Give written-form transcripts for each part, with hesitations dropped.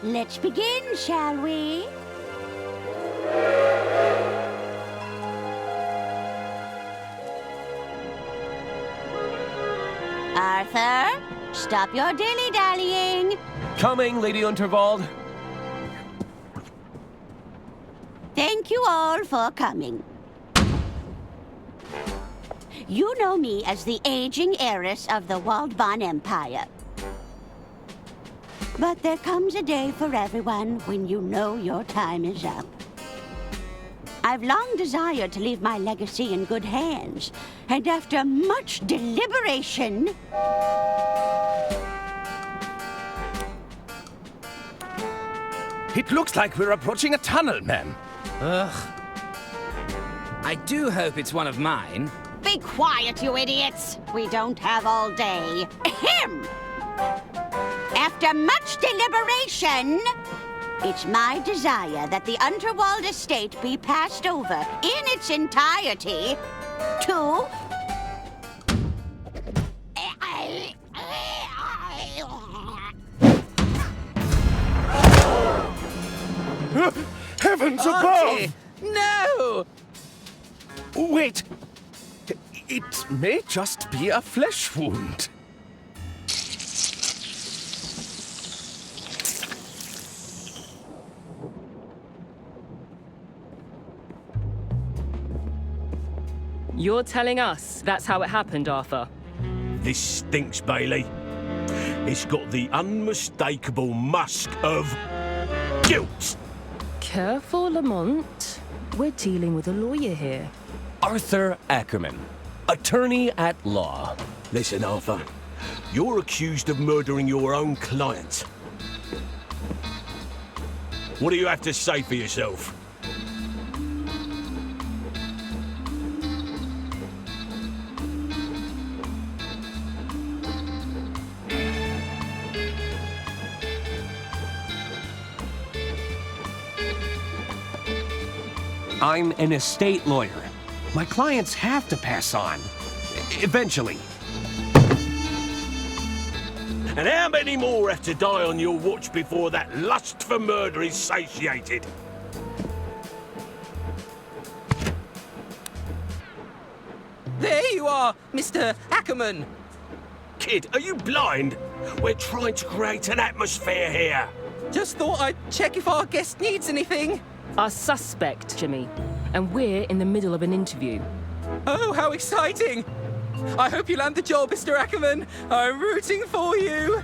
Let's begin, shall we? Arthur, stop your dilly-dallying. Coming, Lady Unterwald. Thank you all for coming. You know me as the aging heiress of the Waldbahn Empire. But there comes a day for everyone when you know your time is up. I've long desired to leave my legacy in good hands, and after much deliberation... It looks like we're approaching a tunnel, ma'am. Ugh. I do hope it's one of mine. Be quiet, you idiots! We don't have all day. Ahem! After much deliberation, it's my desire that the Unterwald estate be passed over in its entirety to... Heavens Auntie! above! No! Wait. It may just be a flesh wound. You're telling us that's how it happened, Arthur? This stinks, Bailey. It's got the unmistakable musk of guilt. Careful, Lamont. We're dealing with a lawyer here. Arthur Ackerman, attorney at law. Listen, Arthur. You're accused of murdering your own client. What do you have to say for yourself? I'm an estate lawyer. My clients have to pass on. Eventually. And how many more have to die on your watch before that lust for murder is satiated? There you are, Mr. Ackerman. Kid, are you blind? We're trying to create an atmosphere here. Just thought I'd check if our guest needs anything. Our suspect, Jimmy. And we're in the middle of an interview. Oh, how exciting! I hope you land the job, Mr. Ackerman. I'm rooting for you.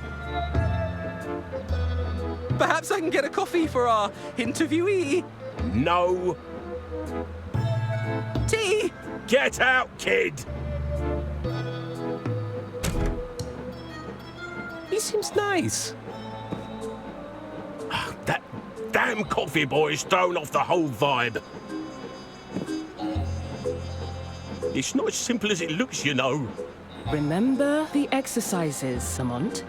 Perhaps I can get a coffee for our interviewee. No. Tea? Get out, kid! He seems nice. That damn coffee boy's thrown off the whole vibe. It's not as simple as it looks, you know. Remember the exercises, Lamont?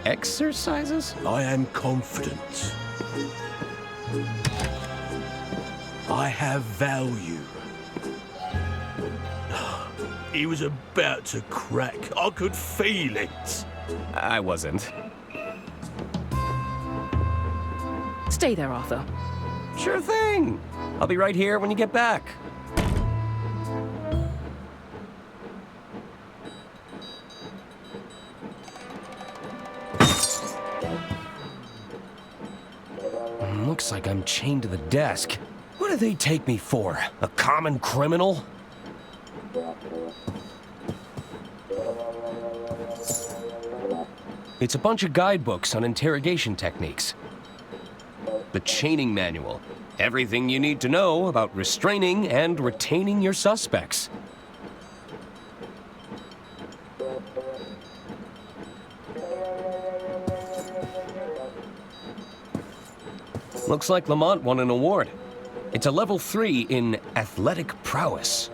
Exercises? I am confident. I have value. He was about to crack. I could feel it. I wasn't. Stay there, Arthur. Sure thing. I'll be right here when you get back. Looks like I'm chained to the desk. What do they take me for? A common criminal? It's a bunch of guidebooks on interrogation techniques. The chaining manual. Everything you need to know about restraining and retaining your suspects. Looks like Lamont won an award. It's a level 3 in athletic prowess.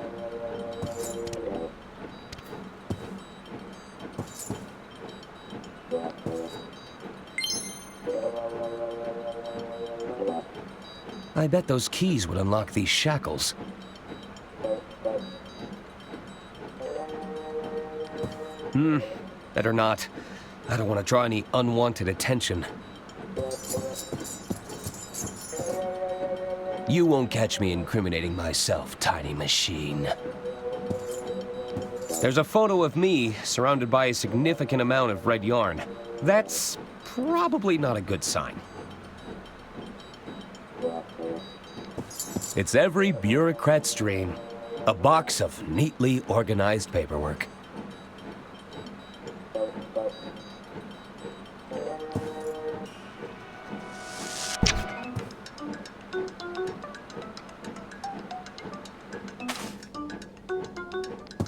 I bet those keys would unlock these shackles. Better not. I don't want to draw any unwanted attention. You won't catch me incriminating myself, tiny machine. There's a photo of me surrounded by a significant amount of red yarn. That's probably not a good sign. It's every bureaucrat's dream. A box of neatly organized paperwork.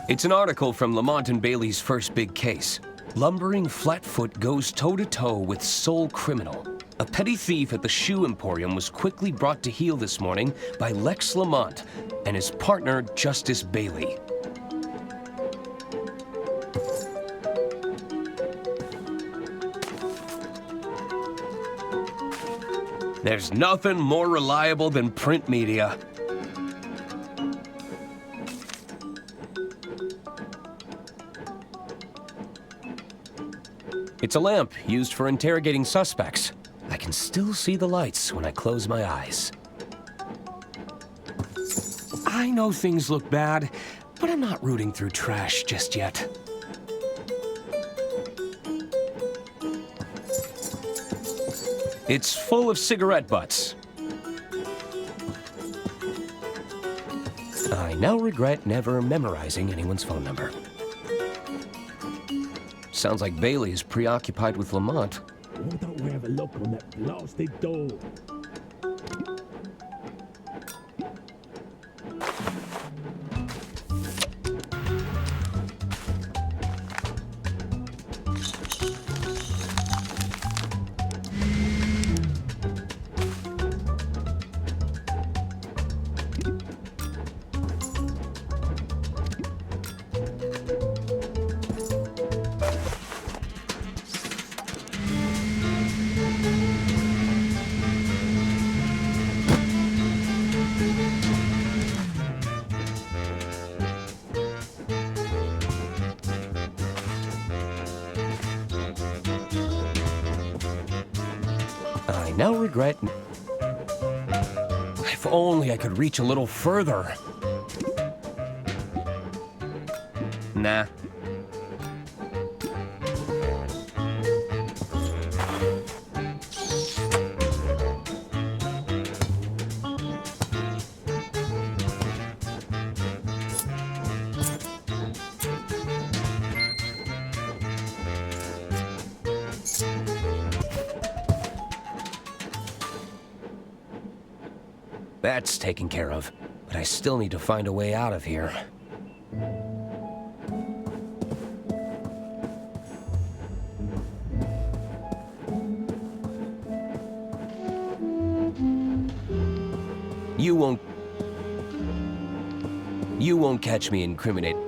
It's an article from Lamont and Bailey's first big case. Lumbering Flatfoot goes toe-to-toe with sole criminal. A petty thief at the shoe emporium was quickly brought to heel this morning by Lex Lamont and his partner, Justice Bailey. There's nothing more reliable than print media. It's a lamp used for interrogating suspects. I can still see the lights when I close my eyes. I know things look bad, but I'm not rooting through trash just yet. It's full of cigarette butts. I now regret never memorizing anyone's phone number. Sounds like Bailey is preoccupied with Lamont. Why don't we have a look on that blasted door? I now regret... If only I could reach a little further. Nah. That's taken care of, but I still need to find a way out of here. You won't catch me incriminating.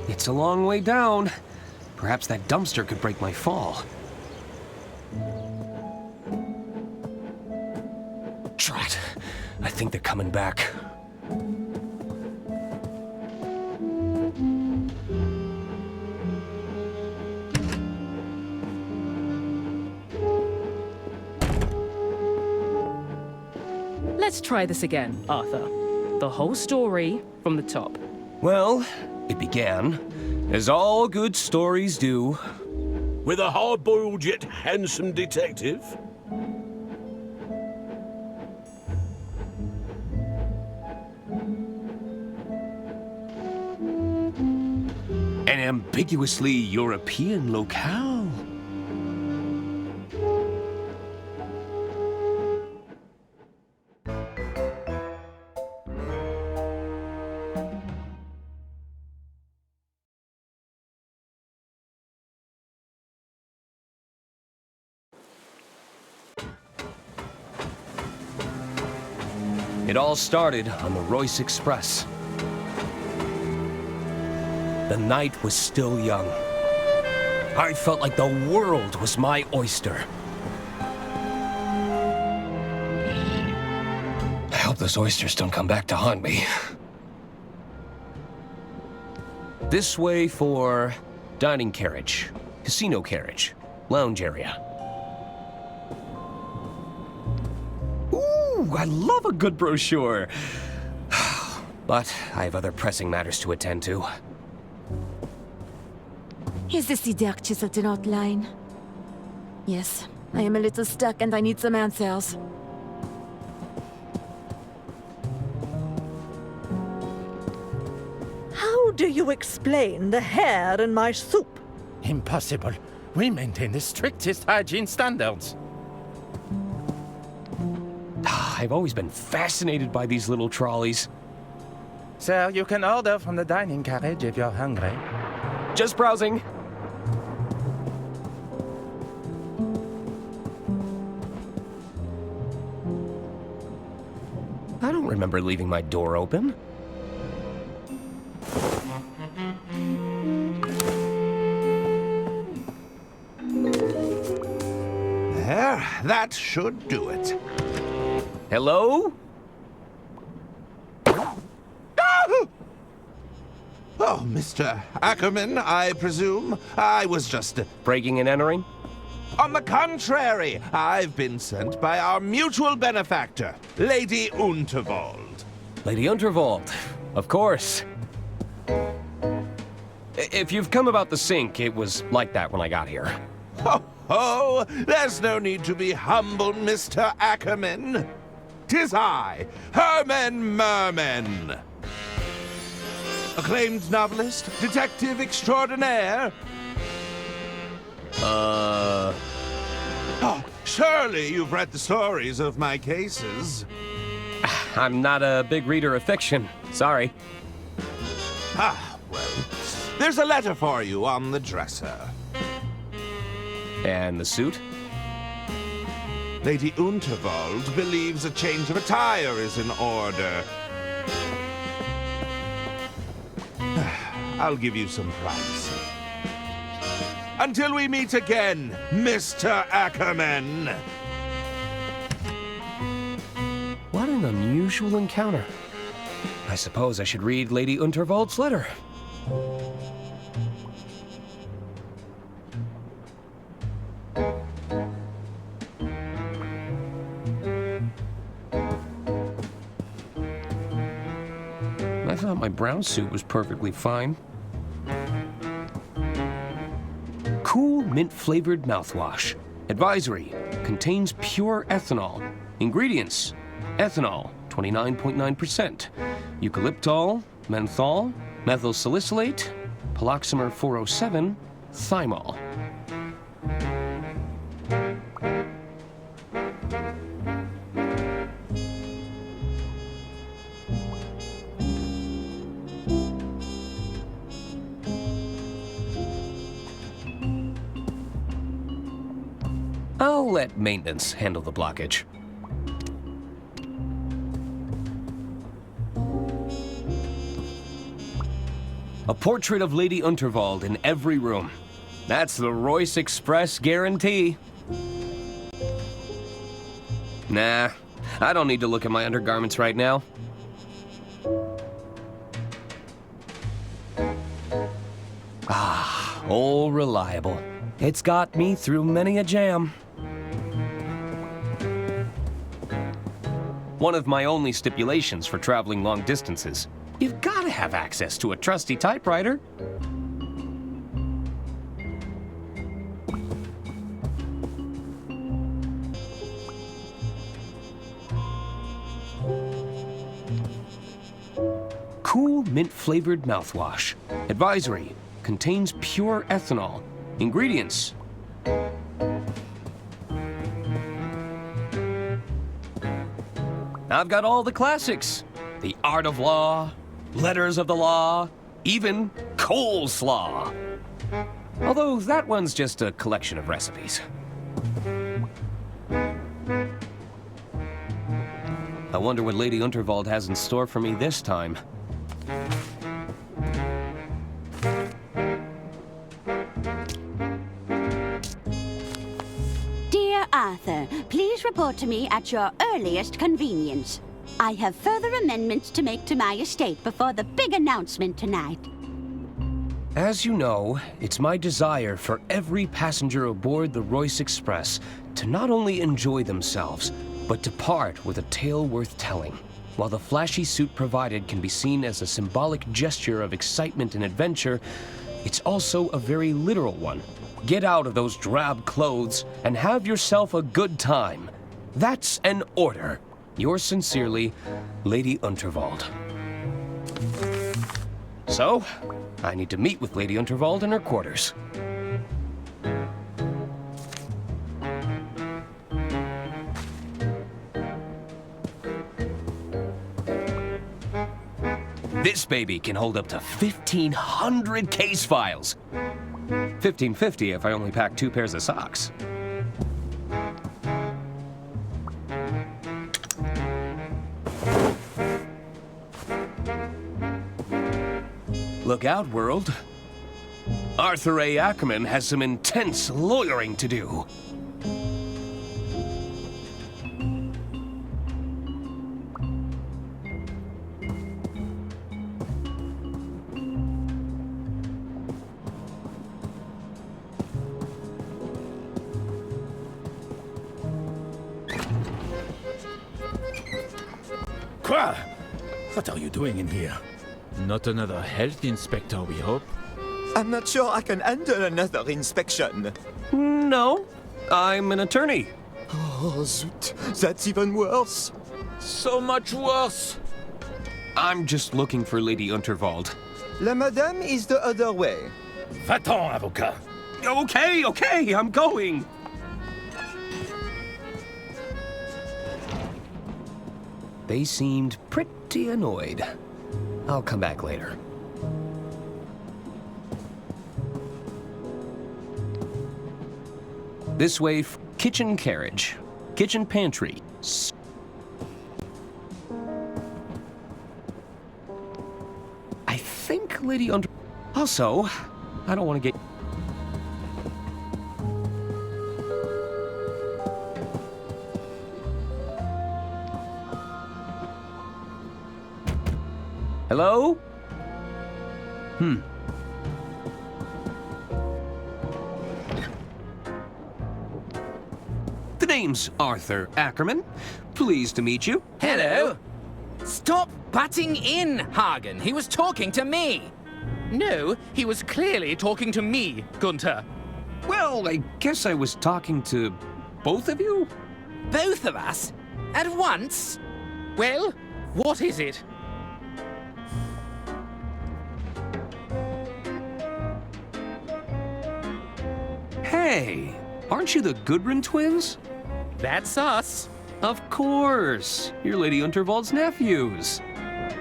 It's a long way down. Perhaps that dumpster could break my fall. Drat. I think they're coming back. Let's try this again, Arthur. The whole story from the top. Well, it began, as all good stories do. With a hard-boiled yet handsome detective? An ambiguously European locale. It all started on the Royce Express. The night was still young. I felt like the world was my oyster. I hope those oysters don't come back to haunt me. This way for dining carriage. casino carriage, lounge area. Ooh, I love a good brochure. But I have other pressing matters to attend to. Is this the dark chiseled in outline? Yes, I am a little stuck and I need some answers. How do you explain the hair in my soup? Impossible. We maintain the strictest hygiene standards. I've always been fascinated by these little trolleys. Sir, you can order from the dining carriage if you're hungry. Just browsing. I don't remember leaving my door open. There, that should do it. Hello? Oh, Mr. Ackerman, I presume. I was just... Breaking and entering? On the contrary, I've been sent by our mutual benefactor, Lady Unterwald. Lady Unterwald, of course. If you've come about the sink, it was like that when I got here. Oh, there's no need to be humble, Mr. Ackerman. 'Tis I, Herman Merman. Acclaimed novelist, detective extraordinaire. Oh, surely you've read the stories of my cases. I'm not a big reader of fiction. Sorry. Ah, well, there's a letter for you on the dresser. And the suit? Lady Unterwald believes a change of attire is in order. I'll give you some privacy. Until we meet again, Mr. Ackerman. What an unusual encounter. I suppose I should read Lady Unterwald's letter. I thought my brown suit was perfectly fine. Cool mint-flavored mouthwash. Advisory: contains pure ethanol. Ingredients: ethanol, 29.9%. Eucalyptol, menthol, methyl salicylate, paloxamer 407, thymol. I'll let maintenance handle the blockage. A portrait of Lady Unterwald in every room. That's the Royce Express guarantee. Nah, I don't need to look at my undergarments right now. Ah, old reliable. It's got me through many a jam. One of my only stipulations for traveling long distances. You've got to have access to a trusty typewriter. Cool mint-flavored mouthwash. Advisory: contains pure ethanol. Ingredients: I've got all the classics. The Art of Law, Letters of the Law, even Coleslaw. Although that one's just a collection of recipes. I wonder what Lady Unterwald has in store for me this time. Dear Arthur, please report to me at your earliest convenience. I have further amendments to make to my estate before the big announcement tonight. As you know, it's my desire for every passenger aboard the Royce Express to not only enjoy themselves, but depart with a tale worth telling. While the flashy suit provided can be seen as a symbolic gesture of excitement and adventure, it's also a very literal one. Get out of those drab clothes and have yourself a good time. That's an order. Yours sincerely, Lady Unterwald. So, I need to meet with Lady Unterwald in her quarters. This baby can hold up to 1,500 case files. 1,550 if I only pack 2 pairs of socks. Look out, world. Arthur A. Ackerman has some intense lawyering to do. Quoi? What are you doing in here? Not another health inspector, we hope. I'm not sure I can handle another inspection. No, I'm an attorney. Oh, zut. That's even worse. So much worse. I'm just looking for Lady Unterwald. La madame is the other way. Va-t'en, avocat. Okay, I'm going. They seemed pretty annoyed. I'll come back later. This way, kitchen carriage, kitchen pantry. I think Lady Under... Also, I don't want to get... Hello? The name's Arthur Ackerman. Pleased to meet you. Hello. Stop butting in, Hagen. He was talking to me. No, he was clearly talking to me, Gunther. Well, I guess I was talking to both of you? Both of us? At once? Well, what is it? Hey, aren't you the Gudrun twins? That's us. Of course. You're Lady Unterwald's nephews.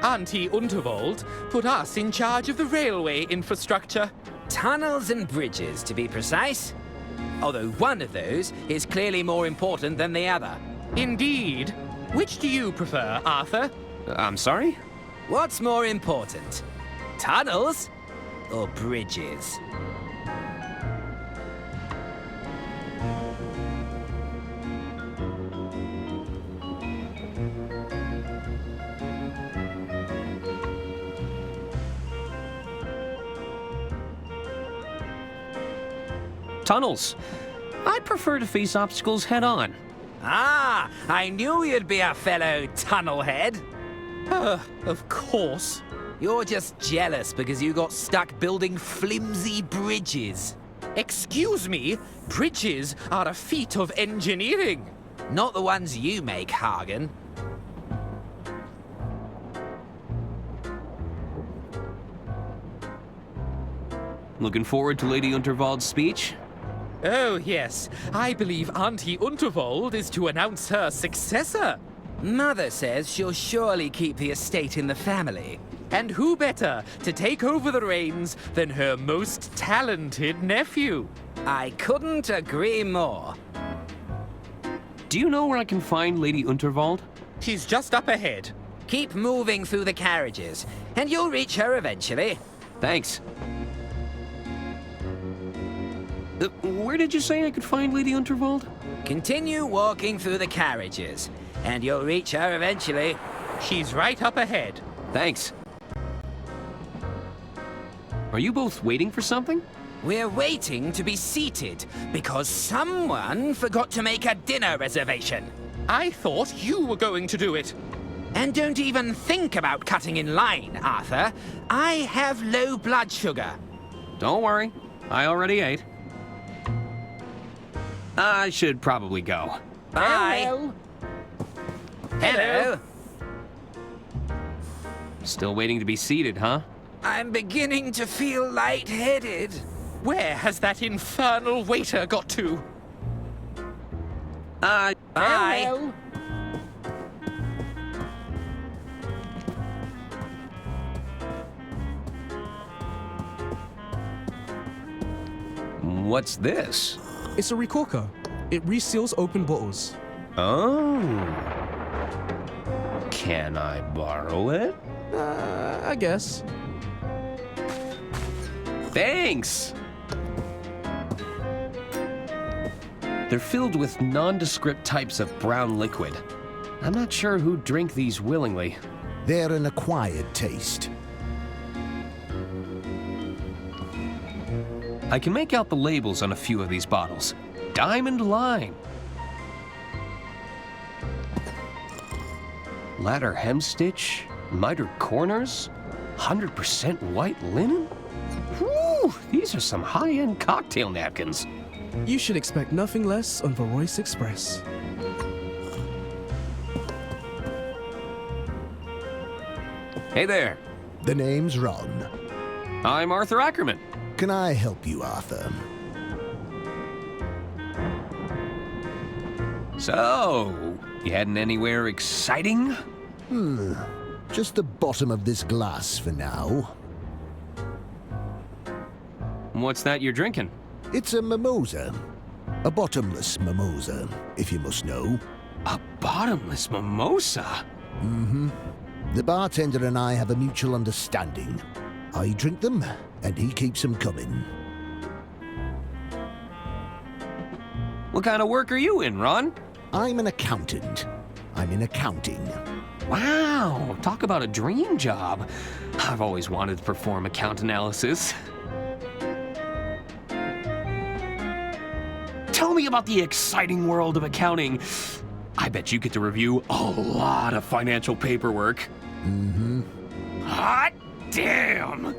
Auntie Unterwald put us in charge of the railway infrastructure. Tunnels and bridges, to be precise. Although one of those is clearly more important than the other. Indeed. Which do you prefer, Arthur? I'm sorry? What's more important? Tunnels or bridges? Tunnels. I prefer to face obstacles head on. Ah, I knew you'd be a fellow tunnelhead. Of course. You're just jealous because you got stuck building flimsy bridges. Excuse me, bridges are a feat of engineering. Not the ones you make, Hagen. Looking forward to Lady Unterwald's speech? Oh, yes. I believe Auntie Unterwald is to announce her successor. Mother says she'll surely keep the estate in the family. And who better to take over the reins than her most talented nephew? I couldn't agree more. Do you know where I can find Lady Unterwald? She's just up ahead. Keep moving through the carriages, and you'll reach her eventually. Thanks. Where did you say I could find Lady Unterwald? Continue walking through the carriages, and you'll reach her eventually. She's right up ahead. Thanks. Are you both waiting for something? We're waiting to be seated because someone forgot to make a dinner reservation. I thought you were going to do it. And don't even think about cutting in line, Arthur. I have low blood sugar. Don't worry, I already ate. I should probably go. Bye. Hello. Still waiting to be seated, huh? I'm beginning to feel lightheaded. Where has that infernal waiter got to? Bye. What's this? It's a recorker. It reseals open bottles. Oh. Can I borrow it? I guess. Thanks! They're filled with nondescript types of brown liquid. I'm not sure who'd drink these willingly. They're an acquired taste. I can make out the labels on a few of these bottles. Diamond Lime. Ladder hemstitch, mitered corners, 100% white linen? Whew, these are some high-end cocktail napkins. You should expect nothing less on the Royce Express. Hey there. The name's Ron. I'm Arthur Ackerman. Can I help you, Arthur? So, you heading anywhere exciting? Just the bottom of this glass for now. What's that you're drinking? It's a mimosa. A bottomless mimosa, if you must know. A bottomless mimosa? The bartender and I have a mutual understanding. I drink them, and he keeps them coming. What kind of work are you in, Ron? I'm an accountant. I'm in accounting. Wow, talk about a dream job. I've always wanted to perform account analysis. Tell me about the exciting world of accounting. I bet you get to review a lot of financial paperwork. Hot damn!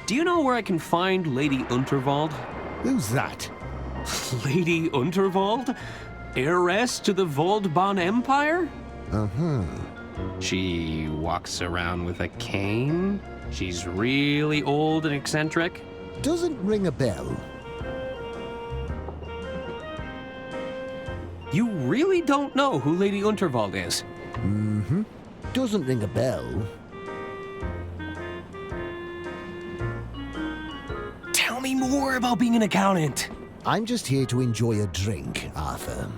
Do you know where I can find Lady Unterwald? Who's that? Lady Unterwald? Heiress to the Waldbahn Empire? She walks around with a cane. She's really old and eccentric. Doesn't ring a bell. You really don't know who Lady Unterwald is? Doesn't ring a bell. Tell me more about being an accountant. I'm just here to enjoy a drink, Arthur.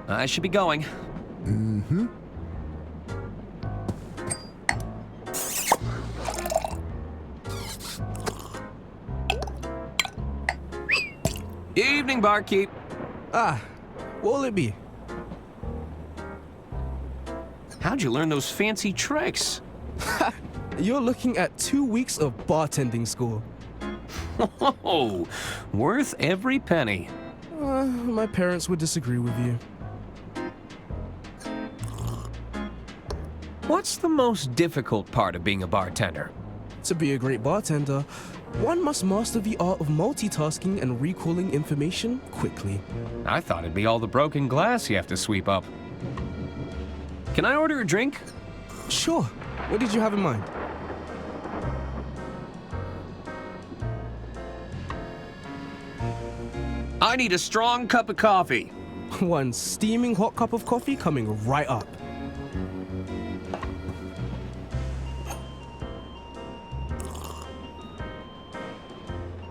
I should be going. Evening, barkeep. What'll it be? How'd you learn those fancy tricks? You're looking at 2 weeks of bartending school. Oh, worth every penny. My parents would disagree with you. What's the most difficult part of being a bartender? To be a great bartender, one must master the art of multitasking and recalling information quickly. I thought it'd be all the broken glass you have to sweep up. Can I order a drink? Sure. What did you have in mind? I need a strong cup of coffee. One steaming hot cup of coffee coming right up.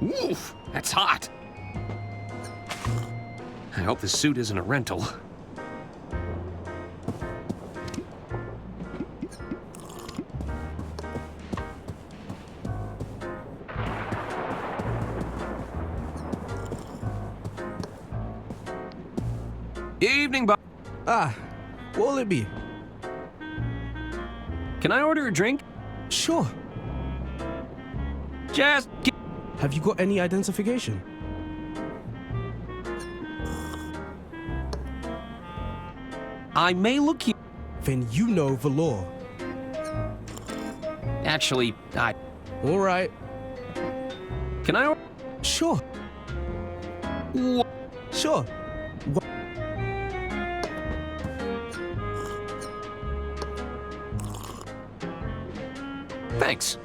Oof, that's hot. I hope this suit isn't a rental. Evening, What'll it be? Can I order a drink? Sure. Just... Have you got any identification? I may look here. Then you know the law. Actually, All right. Can I... Sure. Sure. Thanks.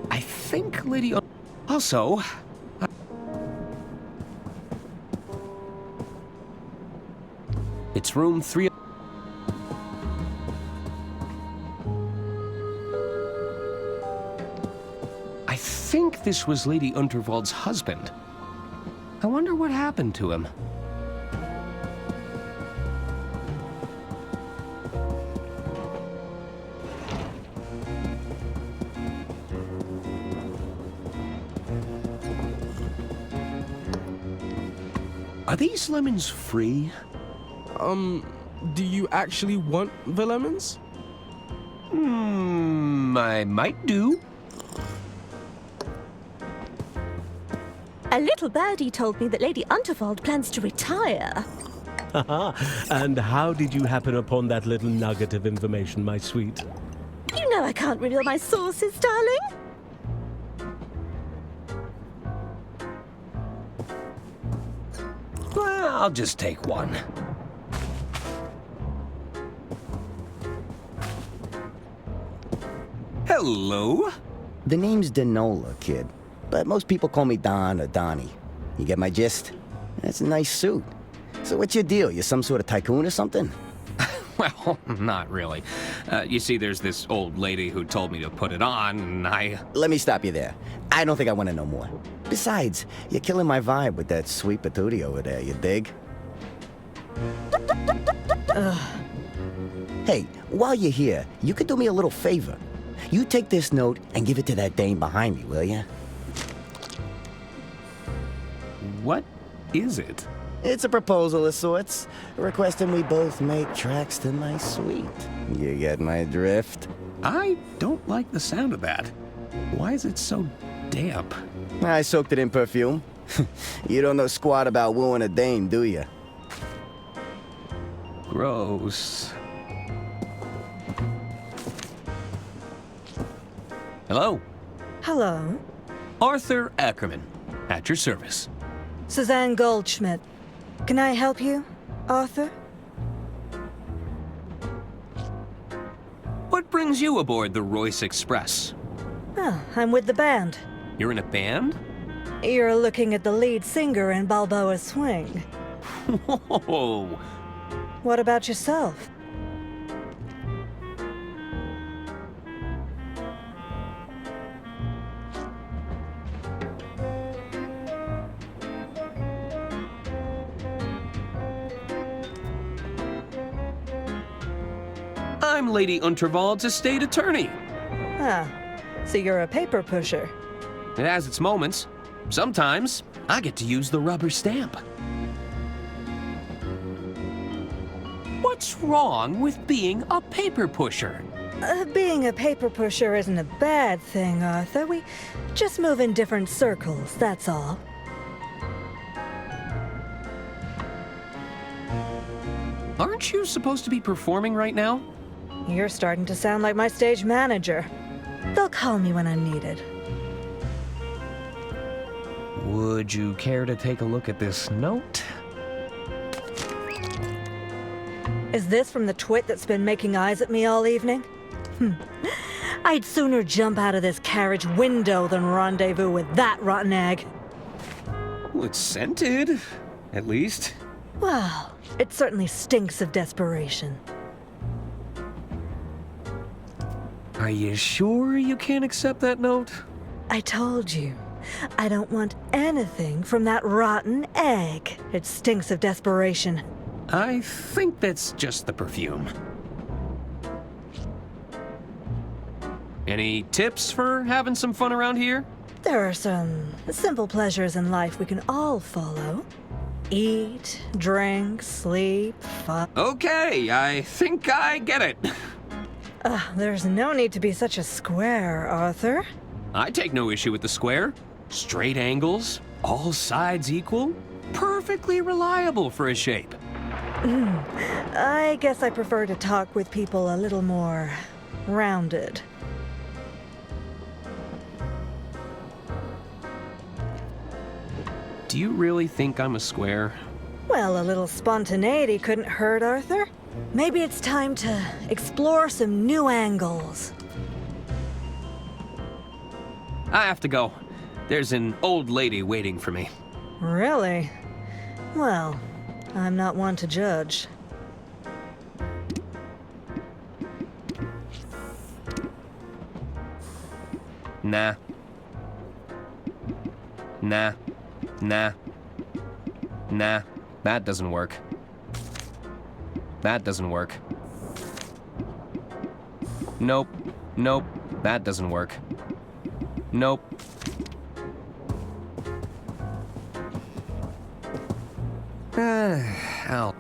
I think Lady... Also... It's room 3... I think this was Lady Unterwald's husband. I wonder what happened to him. Are these lemons free? Do you actually want the lemons? I might do. A little birdie told me that Lady Unterwald plans to retire. And how did you happen upon that little nugget of information, my sweet? You know I can't reveal my sources, darling. Well, I'll just take one. Hello? The name's Denola, kid. But most people call me Don or Donnie. You get my gist? That's a nice suit. So what's your deal? You some sort of tycoon or something? Well, not really. You see, there's this old lady who told me to put it on, and I... Let me stop you there. I don't think I want to know more. Besides, you're killing my vibe with that sweet patootie over there, you dig? Hey, while you're here, you could do me a little favor. You take this note and give it to that dame behind me, will ya? What is it? It's a proposal of sorts, requesting we both make tracks to my suite. You get my drift? I don't like the sound of that. Why is it so damp? I soaked it in perfume. You don't know squat about wooing a dame, do you? Gross. Hello? Hello. Arthur Ackerman, at your service. Suzanne Goldschmidt. Can I help you, Arthur? What brings you aboard the Royce Express? Oh, I'm with the band. You're in a band? You're looking at the lead singer in Balboa Swing. Whoa! What about yourself? I'm Lady Unterwald's estate attorney. Ah, so you're a paper pusher. It has its moments. Sometimes, I get to use the rubber stamp. What's wrong with being a paper pusher? Being a paper pusher isn't a bad thing, Arthur. We just move in different circles, that's all. Aren't you supposed to be performing right now? You're starting to sound like my stage manager. They'll call me when I'm needed. Would you care to take a look at this note? Is this from the twit that's been making eyes at me all evening? I'd sooner jump out of this carriage window than rendezvous with that rotten egg. Well, it's scented, at least. Well, it certainly stinks of desperation. Are you sure you can't accept that note? I told you, I don't want anything from that rotten egg. It stinks of desperation. I think that's just the perfume. Any tips for having some fun around here? There are some simple pleasures in life we can all follow. Eat, drink, sleep, fun. Okay, I think I get it. There's no need to be such a square, Arthur. I take no issue with the square. Straight angles, all sides equal, perfectly reliable for a shape. I guess I prefer to talk with people a little more rounded. Do you really think I'm a square? Well, a little spontaneity couldn't hurt, Arthur. Maybe it's time to explore some new angles. I have to go. There's an old lady waiting for me. Really? Well, I'm not one to judge. Nah. Nah. Nah. Nah. That doesn't work. That doesn't work. Nope. Nope. That doesn't work. Nope. Ow.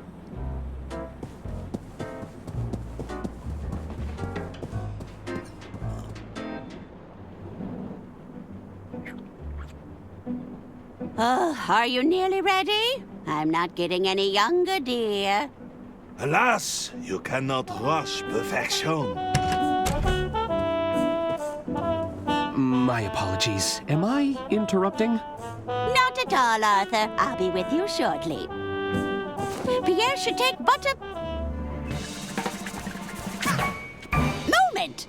Oh, are you nearly ready? I'm not getting any younger, dear. Alas, you cannot rush perfection. My apologies. Am I interrupting? Not at all, Arthur. I'll be with you shortly. Pierre should take but a moment.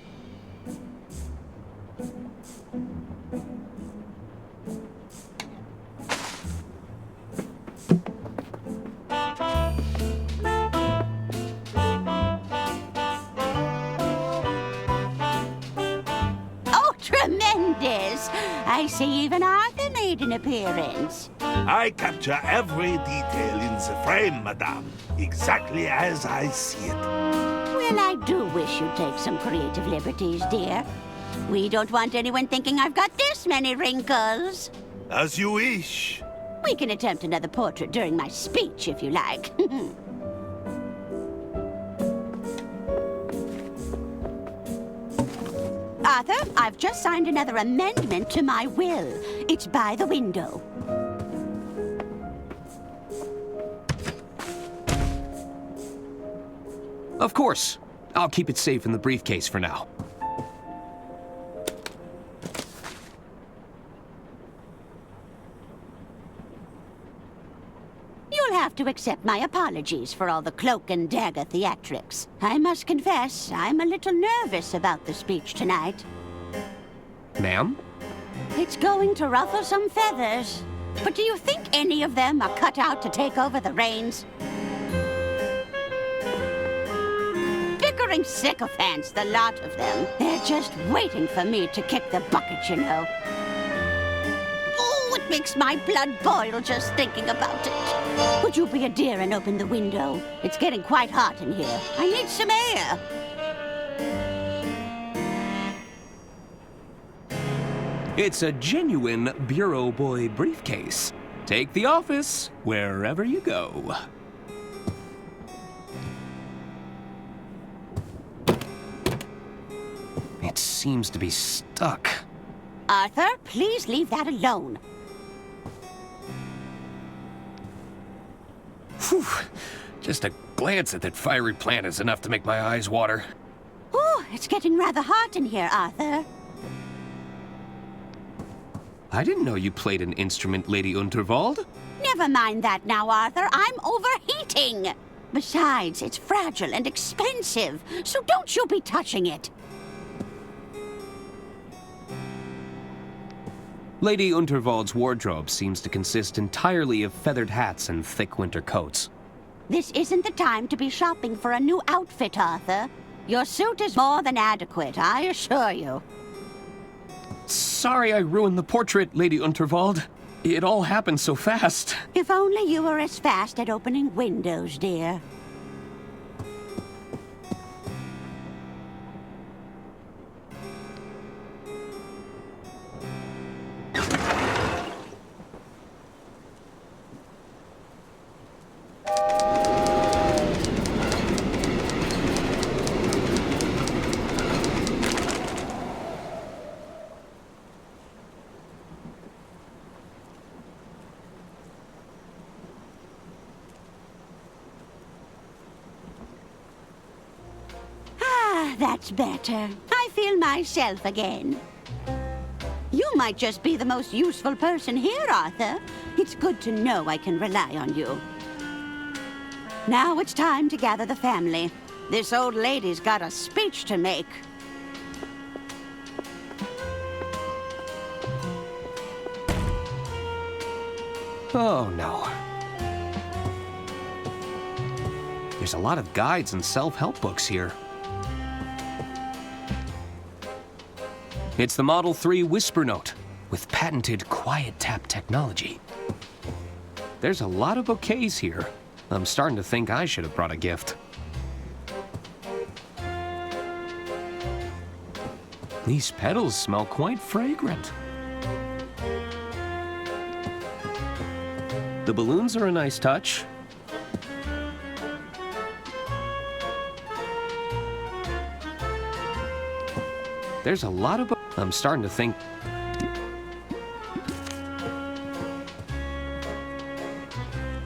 Oh, tremendous! I see even Arthur made an appearance. I capture every detail in the frame, madame, exactly as I see it. Well, I do wish you'd take some creative liberties, dear. We don't want anyone thinking I've got this many wrinkles. As you wish. We can attempt another portrait during my speech, if you like. Arthur, I've just signed another amendment to my will. It's by the window. Of course. I'll keep it safe in the briefcase for now. You'll have to accept my apologies for all the cloak and dagger theatrics. I must confess, I'm a little nervous about the speech tonight. Ma'am? It's going to ruffle some feathers. But do you think any of them are cut out to take over the reins? Bickering sycophants, the lot of them. They're just waiting for me to kick the bucket, you know. Oh, it makes my blood boil just thinking about it. Would you be a dear and open the window? It's getting quite hot in here. I need some air. It's a genuine Bureau Boy briefcase. Take the office wherever you go. It seems to be stuck. Arthur, please leave that alone. Whew. Just a glance at that fiery plant is enough to make my eyes water. Oh, it's getting rather hot in here, Arthur. I didn't know you played an instrument, Lady Unterwald. Never mind that now, Arthur. I'm overheating. Besides, it's fragile and expensive, so don't you be touching it. Lady Unterwald's wardrobe seems to consist entirely of feathered hats and thick winter coats. This isn't the time to be shopping for a new outfit, Arthur. Your suit is more than adequate, I assure you. Sorry I ruined the portrait, Lady Unterwald. It all happened so fast. If only you were as fast at opening windows, dear. That's better. I feel myself again. You might just be the most useful person here, Arthur. It's good to know I can rely on you. Now it's time to gather the family. This old lady's got a speech to make. Oh, no. There's a lot of guides and self-help books here. It's the Model 3 Whisper Note with patented quiet tap technology. There's a lot of bouquets here. I'm starting to think I should have brought a gift. These petals smell quite fragrant. The balloons are a nice touch. There's a lot of... I'm starting to think...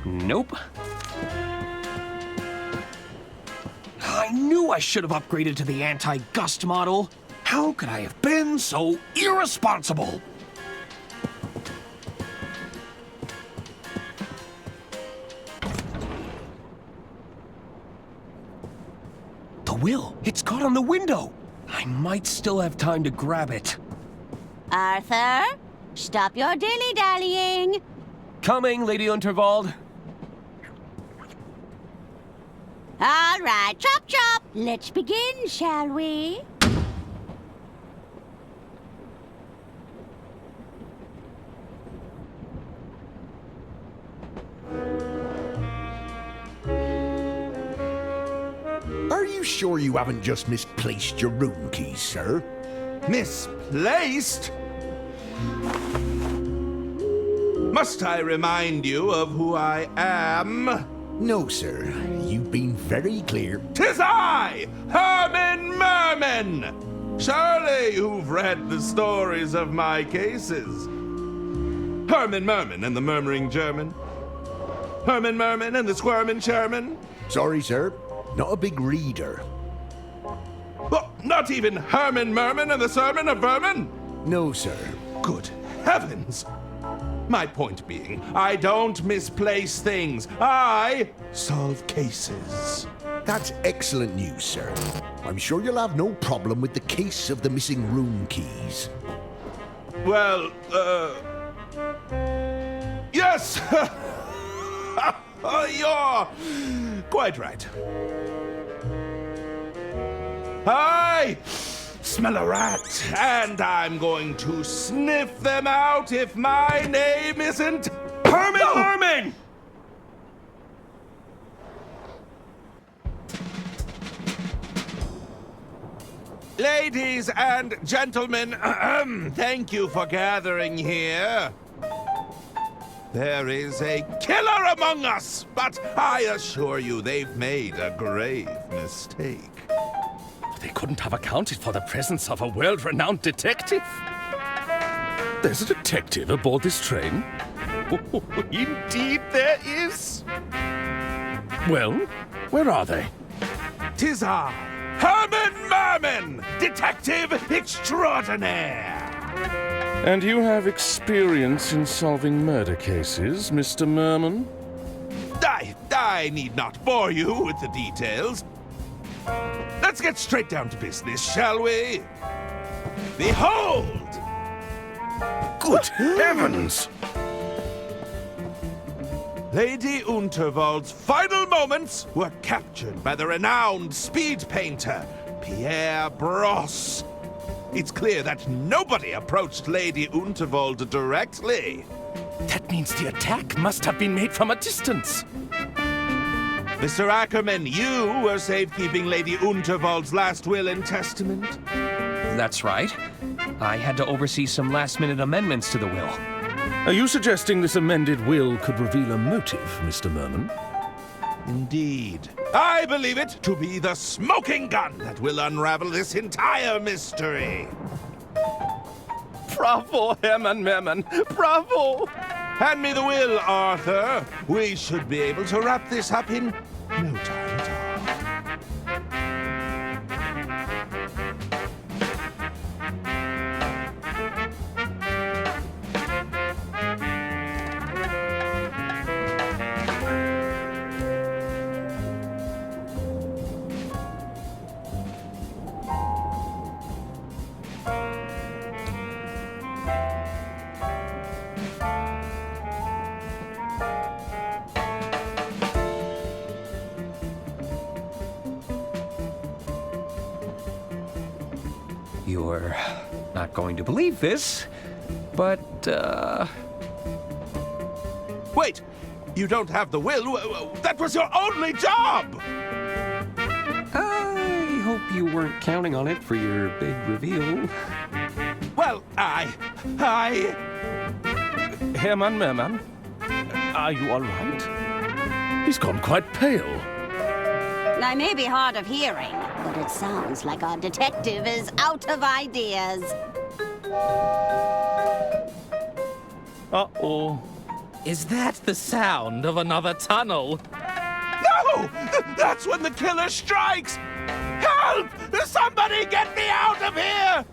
Nope. I knew I should have upgraded to the anti-gust model. How could I have been so irresponsible? The will. It's caught on the window. I might still have time to grab it. Arthur, stop your dilly-dallying. Coming, Lady Unterwald. All right, chop chop. Let's begin, shall we? Are you sure you haven't just misplaced your room keys, sir? Misplaced? Must I remind you of who I am? No, sir. You've been very clear. 'Tis I, Herman Merman! Surely you've read the stories of my cases. Herman Merman and the Murmuring German. Herman Merman and the Squirmin' Sherman. Sorry, sir. Not a big reader. Well, not even Herman Merman and the Sermon of Vermin? No, sir. Good heavens! My point being, I don't misplace things. I solve cases. That's excellent news, sir. I'm sure you'll have no problem with the case of the missing room keys. Well, yes! You're quite right. I smell a rat, and I'm going to sniff them out if my name isn't Herman Merman! Ladies and gentlemen, thank you for gathering here. There is a killer among us, but I assure you they've made a grave mistake. They couldn't have accounted for the presence of a world-renowned detective. There's a detective aboard this train? Oh, indeed there is. Well, where are they? 'Tis I, Herman Merman, detective extraordinaire. And you have experience in solving murder cases, Mr. Merman? I need not bore you with the details. Let's get straight down to business, shall we? Behold! Good heavens! Lady Unterwald's final moments were captured by the renowned speed painter, Pierre Brosse. It's clear that nobody approached Lady Unterwald directly. That means the attack must have been made from a distance. Mr. Ackerman, you were safekeeping Lady Unterwald's last will and testament. That's right. I had to oversee some last-minute amendments to the will. Are you suggesting this amended will could reveal a motive, Mr. Merman? Indeed. I believe it to be the smoking gun that will unravel this entire mystery. Bravo, Hermann Merman! Bravo! Hand me the will, Arthur. We should be able to wrap this up in no time at all. You're not going to believe this, but, Wait! You don't have the will? That was your only job! I hope you weren't counting on it for your big reveal. Well, Hermann Merman, are you all right? He's gone quite pale. I may be hard of hearing, but it sounds like our detective is out of ideas. Uh-oh. Is that the sound of another tunnel? No! That's when the killer strikes! Help! Somebody get me out of here!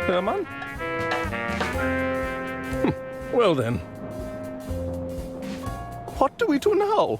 Hermann? Well then. What do we do now?